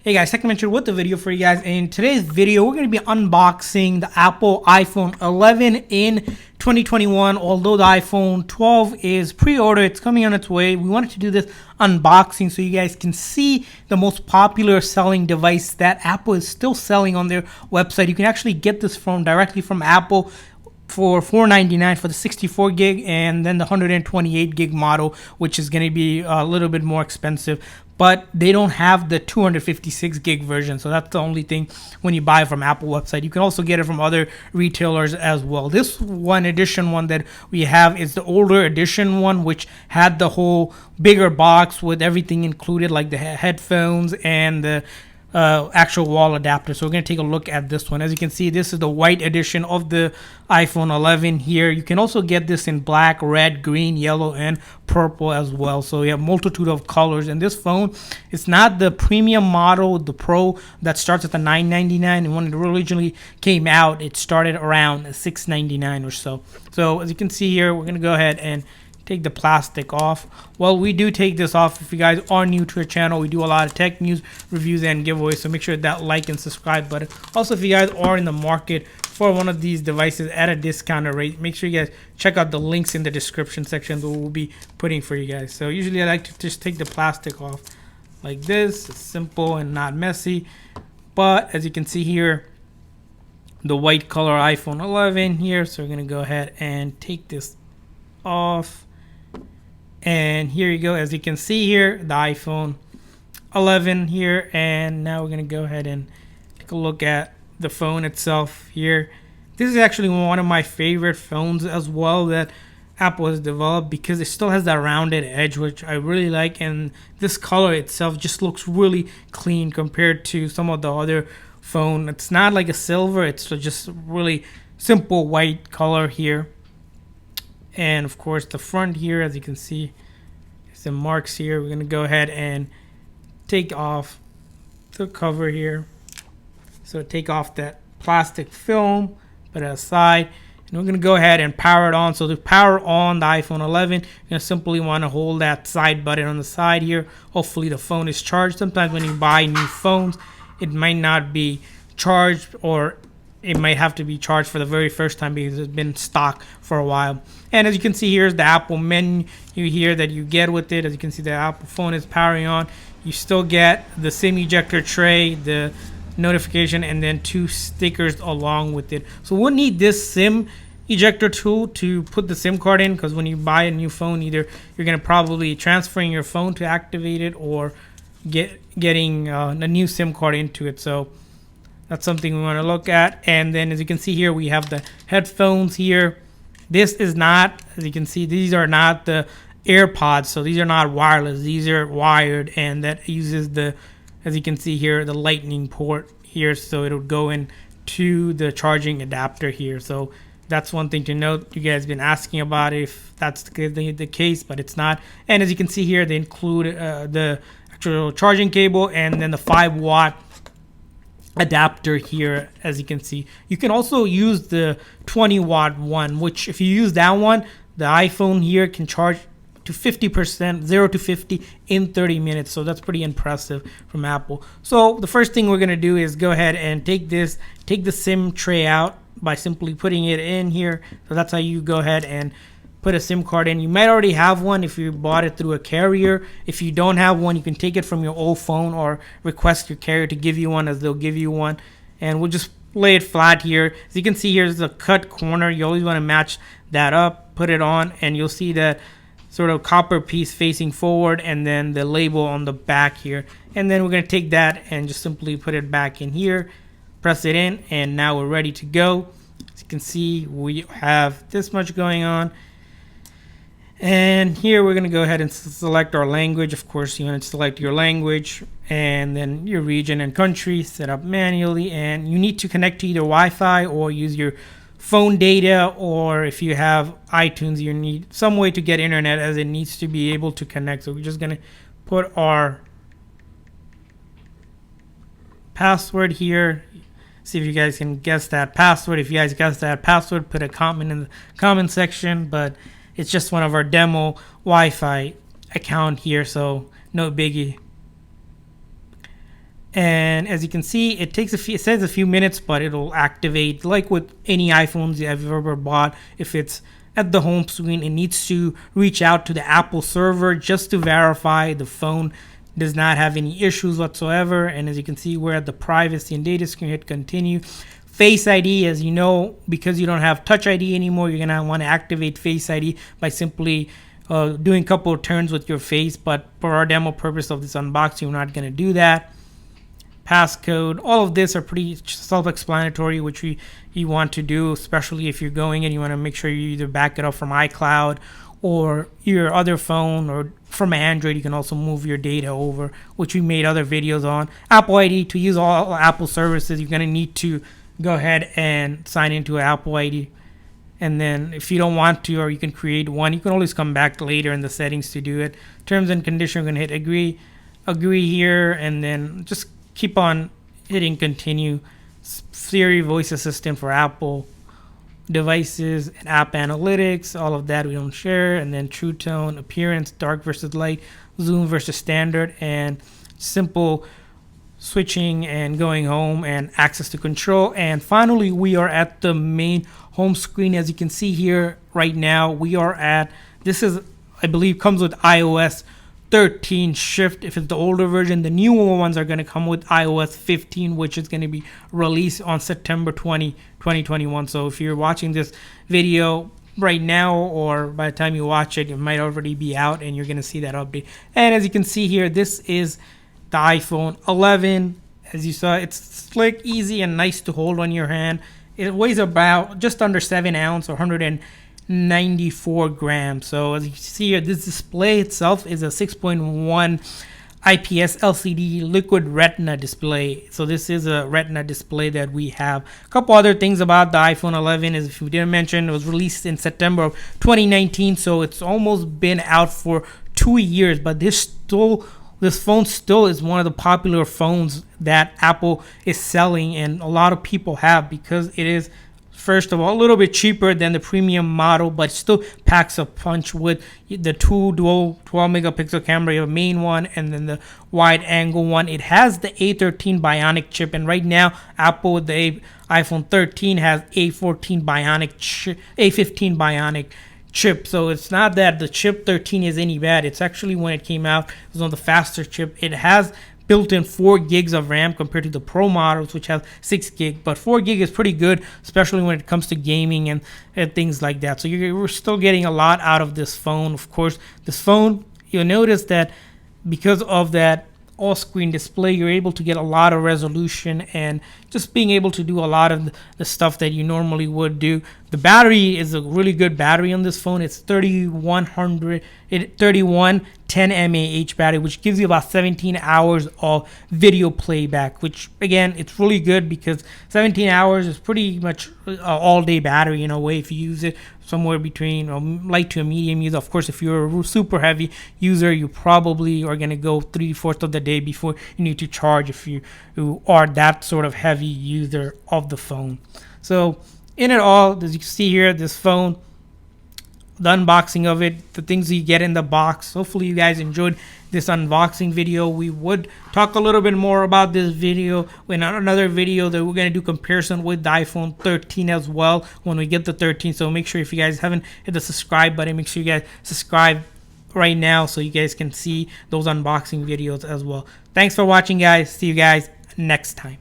Hey guys, Second Venture with the video for you guys. In today's video, we're going to be unboxing the Apple iPhone 11 in 2021. Although the iPhone 12 is pre-order, it's coming on its way. We wanted to do this unboxing so you guys can see the most popular selling device that Apple is still selling on their website. You can actually get this directly from Apple for $499 for the 64 gig and then the 128 gig model, which is going to be a little bit more expensive, but they don't have the 256 gig version. So that's the only thing when you buy it from Apple website. You can also get it from other retailers as well. This one that we have is the older edition one, which had the whole bigger box with everything included, like the headphones and the actual wall adapter. So we're going to take a look at this one. As you can see, this is the white edition of the iPhone 11 here. You can also get this in black, red, green, yellow, and purple as well. So you have multitude of colors. And this phone, it's not the premium model, the Pro, that starts at the $999. And when it originally came out, it started around $699 or so. So as you can see here, we're going to go ahead and take the plastic off. Well, we do take this off. If you guys are new to our channel, we do a lot of tech news, reviews, and giveaways, so make sure that like and subscribe button. Also, if you guys are in the market for one of these devices at a discounted rate, make sure you guys check out the links in the description section that we'll be putting for you guys. So usually I like to just take the plastic off like this. It's simple and not messy. But as you can see here, the white color iPhone 11 here. So we're gonna go ahead and take this off. And here you go. As you can see here, the iPhone 11 here. And now we're going to go ahead and take a look at the phone itself here. This is actually one of my favorite phones as well that Apple has developed, because it still has that rounded edge, which I really like. And this color itself just looks really clean compared to some of the other phone. It's not like a silver. It's just really simple white color here. And of course the front here, as you can see, some marks here. We're going to go ahead and take off the cover here. So take off that plastic film, put it aside, and we're going to go ahead and power it on. So to power on the iPhone 11, you're going to simply want to hold that side button on the side here. Hopefully the phone is charged. Sometimes when you buy new phones, it might not be charged, or it might have to be charged for the very first time because it's been stock for a while. And as you can see, here's the Apple menu here that you get with it. As you can see, the Apple phone is powering on. You still get the SIM ejector tray, the notification, and then 2 stickers along with it. So we'll need this SIM ejector tool to put the SIM card in, because when you buy a new phone, either you're going to probably transferring your phone to activate it, or getting a new SIM card into it. So that's something we want to look at. And then as you can see here, we have the headphones here. This is not, as you can see, these are not the AirPods. So these are not wireless. These are wired, and that uses the, as you can see here, the lightning port here. So it'll go into the charging adapter here. So that's one thing to note. You guys have been asking about if that's the case, but it's not. And as you can see here, they include the actual charging cable and then the 5-watt adapter here. As you can see, you can also use the 20-watt one, which if you use that one, the iPhone here can charge to 50%, 0 to 50 in 30 minutes. So that's pretty impressive from Apple. So the first thing we're going to do is go ahead and take the SIM tray out by simply putting it in here. So that's how you go ahead and put a SIM card in. You might already have one if you bought it through a carrier. If you don't have one, you can take it from your old phone or request your carrier to give you one, as they'll give you one. And we'll just lay it flat here. As you can see, here's the cut corner. You always want to match that up, put it on, and you'll see that sort of copper piece facing forward, and then the label on the back here. And then we're going to take that and just simply put it back in here, press it in, and now we're ready to go. As you can see, we have this much going on. And here we're going to go ahead and select our language. Of course, you want to select your language and then your region and country, set up manually. And you need to connect to either Wi-Fi or use your phone data, or if you have iTunes, you need some way to get internet, as it needs to be able to connect. So we're just going to put our password here. See if you guys can guess that password. If you guys guess that password, put a comment in the comment section. But it's just one of our demo Wi-Fi account here, so no biggie. And as you can see, it takes it says a few minutes, but it'll activate like with any iPhones you've ever bought. If it's at the home screen, it needs to reach out to the Apple server just to verify the phone does not have any issues whatsoever. And as you can see, we're at the privacy and data screen. Hit continue. Face ID, as you know, because you don't have Touch ID anymore, you're gonna want to activate Face ID by simply doing a couple of turns with your face. But for our demo purpose of this unboxing, we're not gonna do that. Passcode, all of this are pretty self-explanatory, which you want to do, especially if you're going and you want to make sure you either back it up from iCloud or your other phone, or from Android you can also move your data over, which we made other videos on. Apple ID, to use all Apple services, you're going to need to go ahead and sign into Apple ID. And then if you don't want to, or you can create one, you can always come back later in the settings to do it. Terms and conditions, I'm going to hit agree here, and then just keep on hitting continue. Siri voice assistant for Apple devices and app analytics, all of that we don't share. And then true tone, appearance, dark versus light, zoom versus standard, and simple switching and going home, and access to control. And finally, we are at the main home screen. As you can see here right now, we are at, this is, I believe, comes with iOS 13 shift if it's the older version. The newer ones are going to come with iOS 15, which is going to be released on September 20, 2021. So if you're watching this video right now, or by the time you watch it, it might already be out and you're going to see that update. And as you can see here, this is the iPhone 11. As you saw, it's slick, easy, and nice to hold on your hand. It weighs about just under 7 ounces, or 194 grams. So as you see here, this display itself is a 6.1 IPS LCD Liquid Retina display. So this is a Retina display that we have. A couple other things about the iPhone 11 is, if we didn't mention, it was released in September of 2019, so it's almost been out for 2 years. But this phone still is one of the popular phones that Apple is selling, and a lot of people have, because it is, first of all, a little bit cheaper than the premium model, but still packs a punch with the two dual 12 megapixel camera, your main one, and then the wide angle one. It has the A13 Bionic chip, and right now Apple with the iPhone 13 has A15 Bionic chip. So it's not that the chip 13 is any bad. It's actually, when it came out, it was one of the faster chip. It has built-in 4 gigs of RAM compared to the Pro models, which have 6 gig. But 4 gig is pretty good, especially when it comes to gaming and things like that. So we're still getting a lot out of this phone. Of course, this phone, you'll notice that because of that all-screen display, you're able to get a lot of resolution and just being able to do a lot of the stuff that you normally would do. The battery is a really good battery on this phone. It's 3110 mAh battery, which gives you about 17 hours of video playback, which again, it's really good because 17 hours is pretty much an all-day battery in a way if you use it somewhere between a light to a medium user. Of course, if you're a super heavy user, you probably are going to go 3/4 of the day before you need to charge, if you are that sort of heavy user of the phone. So in it all, as you can see here, this phone, the unboxing of it, the things you get in the box. Hopefully you guys enjoyed this unboxing video. We would talk a little bit more about this video in another video that we're going to do comparison with the iPhone 13 as well when we get the 13. So make sure, if you guys haven't hit the subscribe button, make sure you guys subscribe right now so you guys can see those unboxing videos as well. Thanks for watching, guys. See you guys next time.